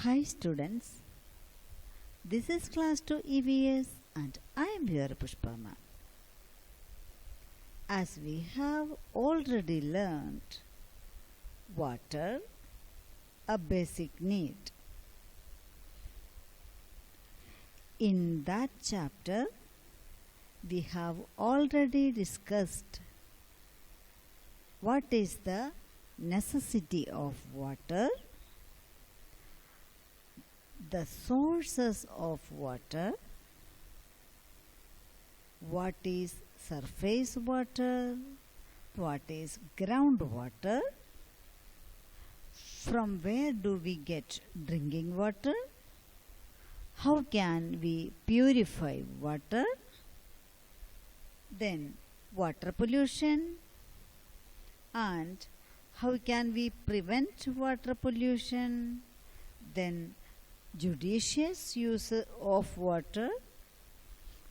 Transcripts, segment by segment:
Hi students, this is class 2 EVS and I am your Pushpama. As we have already learned, water, a basic need. In that chapter, we have already discussed what is the necessity of water, the sources of water, what is surface water, what is groundwater, from where do we get drinking water, how can we purify water, then water pollution, and how can we prevent water pollution, then judicious use of water.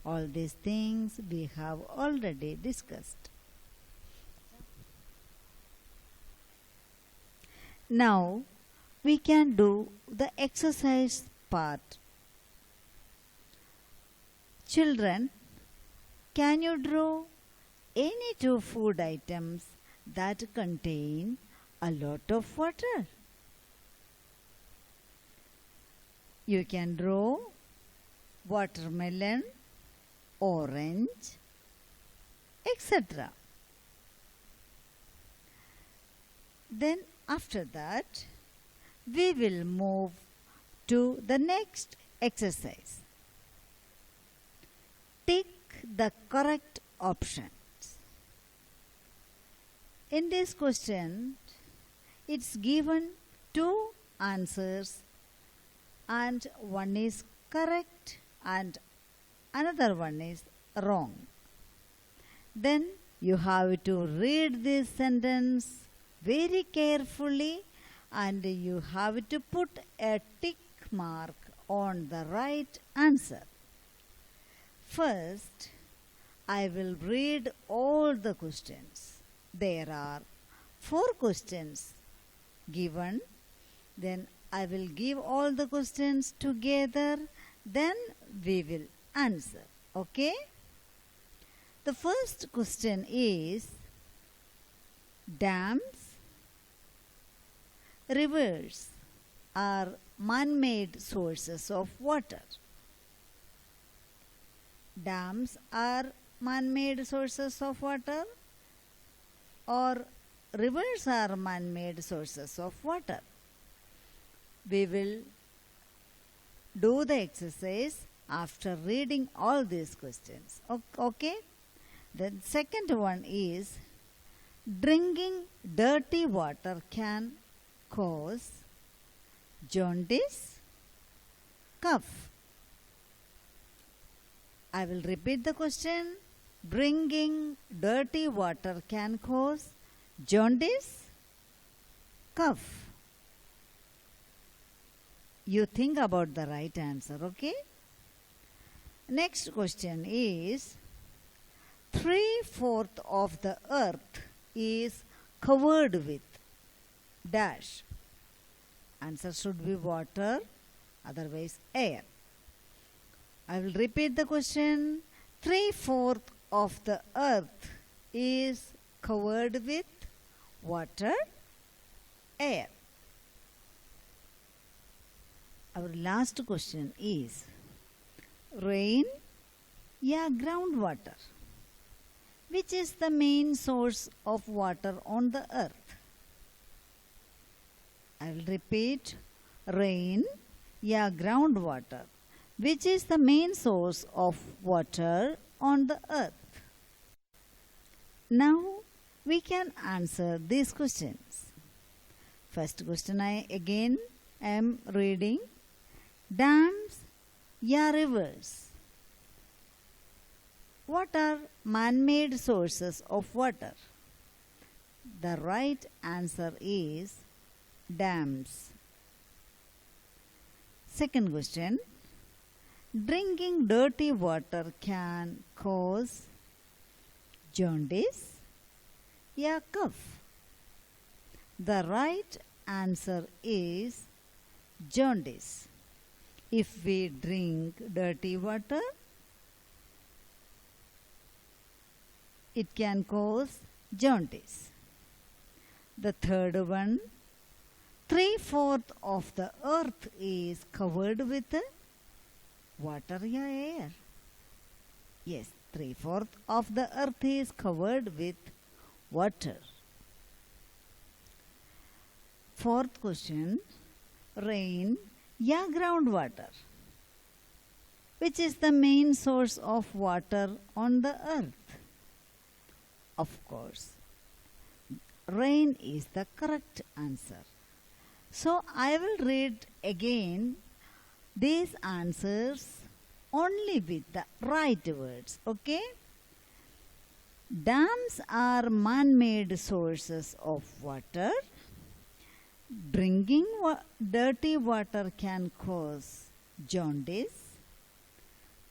All these things we have already discussed. Now we can do the exercise part. Children, can you draw any two food items that contain a lot of water? You can draw watermelon, orange, etc. Then after that, we will move to the next exercise. Tick the correct options. In this question, it's given two answers and one is correct and another one is wrong. Then you have to read this sentence very carefully and you have to put a tick mark on the right answer. First, I will read all the questions. There are 4 questions given. Then I will give all the questions together. Then we will answer. Okay? The first question is dams, rivers are man-made sources of water. Dams are man-made sources of water or rivers are man-made sources of water. We will do the exercise after reading all these questions. Okay? The second one is drinking dirty water can cause jaundice, cough. I will repeat the question. Drinking dirty water can cause jaundice, cough. You think about the right answer, okay? Next question is 3/4 of the earth is covered with dash. Answer should be water, otherwise air. I will repeat the question. 3/4 of the earth is covered with water, air. Our last question is rain, groundwater. Which is the main source of water on the earth? I will repeat. Rain, groundwater. Which is the main source of water on the earth? Now we can answer these questions. First question I again am reading. Dams, rivers. What are man-made sources of water? The right answer is dams. Second question. Drinking dirty water can cause jaundice, cough. The right answer is jaundice. If we drink dirty water, it can cause jaundice. The third one, 3/4 of the earth is covered with water or air. Yes, 3/4 of the earth is covered with water. Fourth question, rain, groundwater. Which is the main source of water on the earth? Of course, rain is the correct answer. So I will read again these answers only with the right words. Okay? Dams are man-made sources of water. Drinking dirty water can cause jaundice.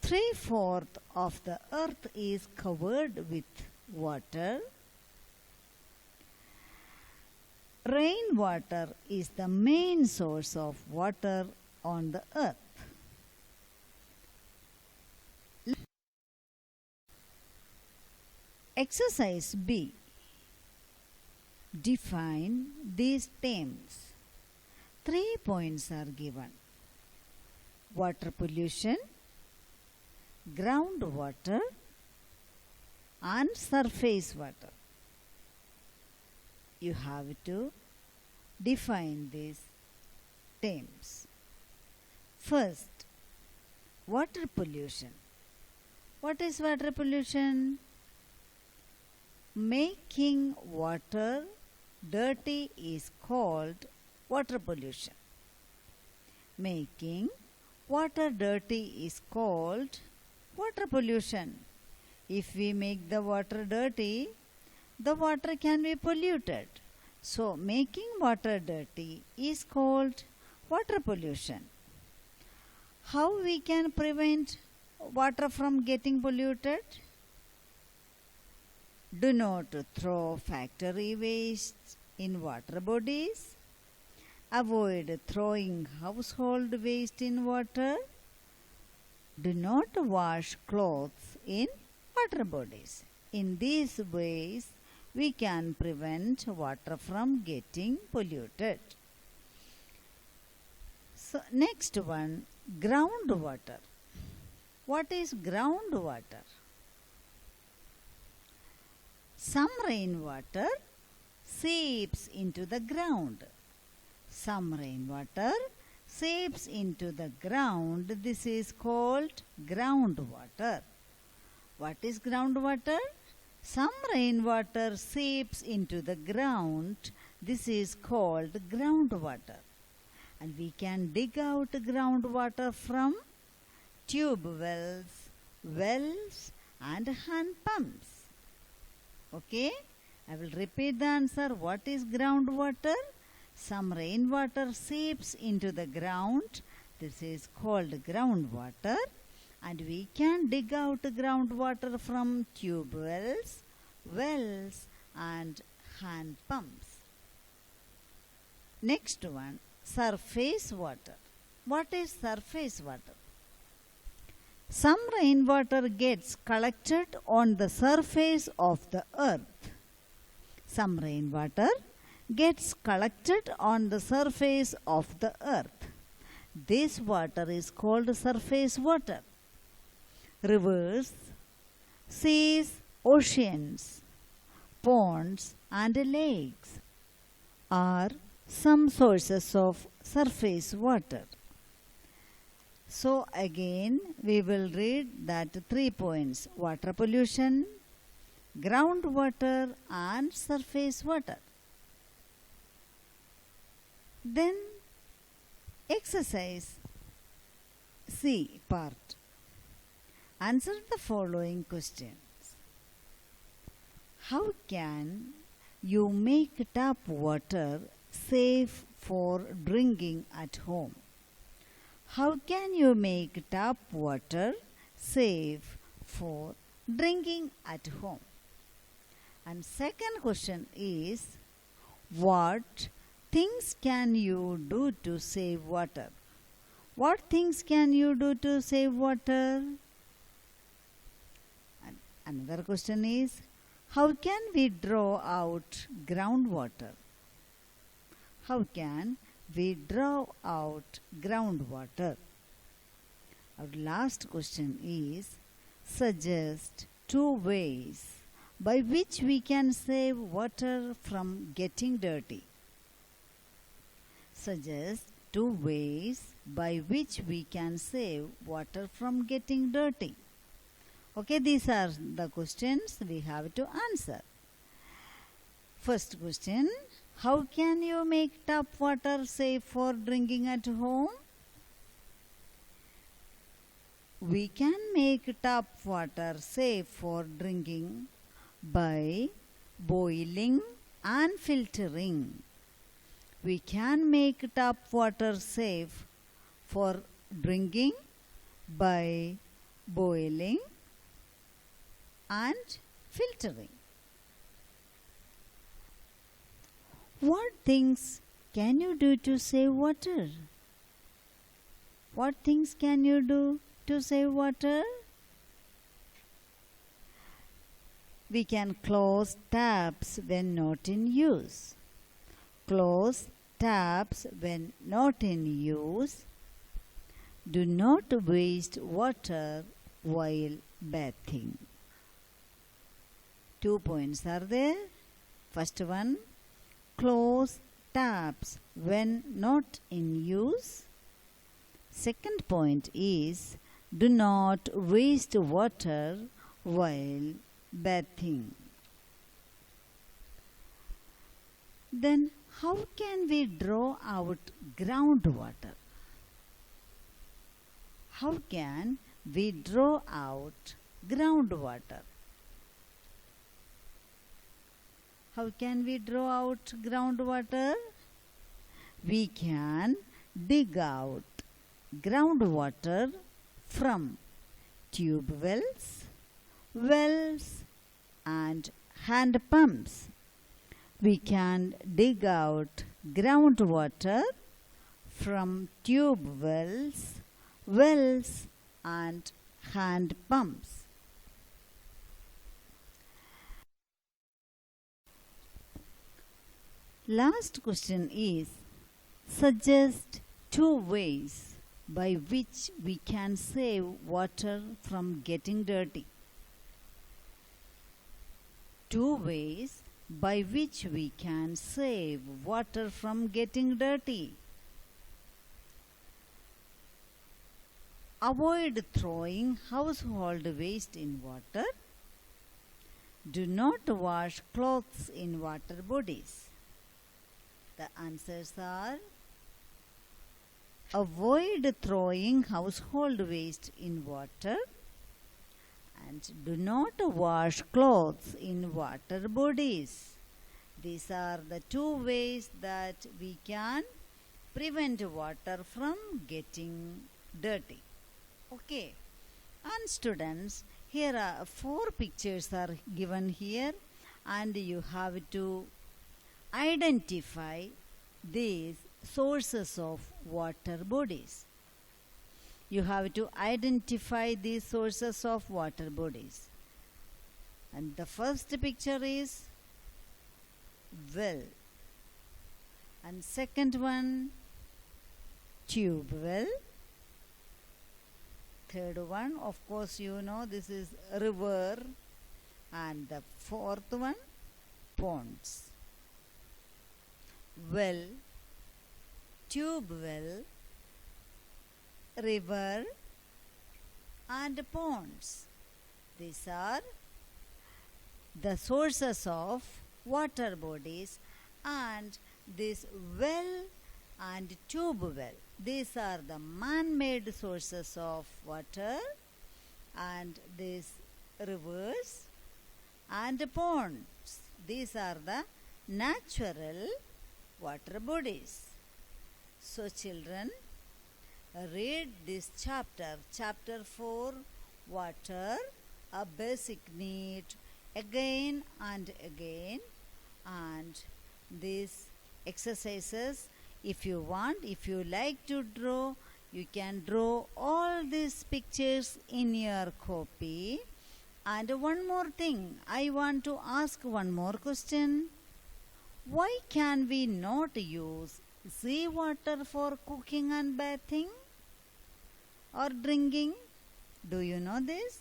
3/4 of the earth is covered with water. Rainwater is the main source of water on the earth. Exercise B. Define these terms. 3 points are given. Water pollution, groundwater, and surface water. You have to define these terms. First, water pollution. What is water pollution? Making water dirty is called water pollution. Making water dirty is called water pollution. If we make the water dirty, the water can be polluted. So, making water dirty is called water pollution. How we can prevent water from getting polluted? Do not throw factory waste in water bodies. Avoid throwing household waste in water. Do not wash clothes in water bodies. In these ways, we can prevent water from getting polluted. So, next one, groundwater. What is groundwater? Some rainwater seeps into the ground. Some rainwater seeps into the ground. This is called groundwater. What is groundwater? Some rainwater seeps into the ground. This is called groundwater. And we can dig out groundwater from tube wells, and hand pumps. Okay? I will repeat the answer. What is groundwater? Some rainwater seeps into the ground. This is called groundwater. And we can dig out groundwater from tube wells, and hand pumps. Next one, surface water. What is surface water? Some rainwater gets collected on the surface of the earth. Some rainwater gets collected on the surface of the earth. This water is called surface water. Rivers, seas, oceans, ponds, and lakes are some sources of surface water. So again we will read that 3 points: water pollution, groundwater, and surface water. Then exercise C part. Answer the following questions. How can you make tap water safe for drinking at home? How can you make tap water safe for drinking at home? And second question is, what things can you do to save water? What things can you do to save water? And another question is, how can we draw out groundwater? How can we draw out groundwater? Our last question is, suggest 2 ways by which we can save water from getting dirty. Suggest 2 ways by which we can save water from getting dirty. Okay, these are the questions we have to answer. First question, how can you make tap water safe for drinking at home? We can make tap water safe for drinking by boiling and filtering. We can make tap water safe for drinking by boiling and filtering. What things can you do to save water? What things can you do to save water? We can close taps when not in use. Close taps when not in use. Do not waste water while bathing. 2 points are there. First one, close taps when not in use. Second point is, do not waste water while bathing. Then how can we draw out groundwater? How can we draw out groundwater? How can we draw out groundwater? We can dig out groundwater from tube wells, wells and hand pumps. We can dig out groundwater from tube wells, wells and hand pumps. Last question is, suggest 2 ways by which we can save water from getting dirty. 2 ways by which we can save water from getting dirty. Avoid throwing household waste in water. Do not wash clothes in water bodies. The answers are, avoid throwing household waste in water and do not wash clothes in water bodies. These are the 2 ways that we can prevent water from getting dirty. Okay. And students, here are 4 pictures are given here and you have to identify these sources of water bodies. You have to identify these sources of water bodies. And the first picture is well. And second one, tube well. Third one, of course you know, this is river. And the fourth one, ponds. Well, tube well, river and ponds. These are the sources of water bodies, and this well and tube well, these are the man-made sources of water, and these rivers and ponds, these are the natural water bodies. So children, read this chapter, chapter 4, water, a basic need, again and again, and this exercises. If you want, if you like to draw, you can draw all these pictures in your copy. And one more thing, I want to ask one more question. Why can we not use seawater for cooking and bathing or drinking? Do you know this?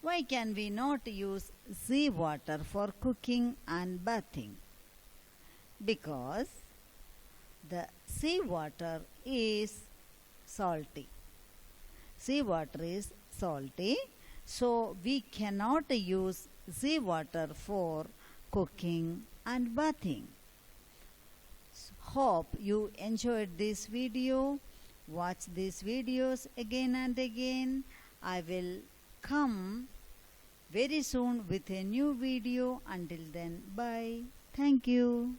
Why can we not use seawater for cooking and bathing? Because the seawater is salty. Seawater is salty, so we cannot use seawater for cooking and bathing. Hope you enjoyed this video. Watch these videos again and again. I will come very soon with a new video. Until then, bye. Thank you.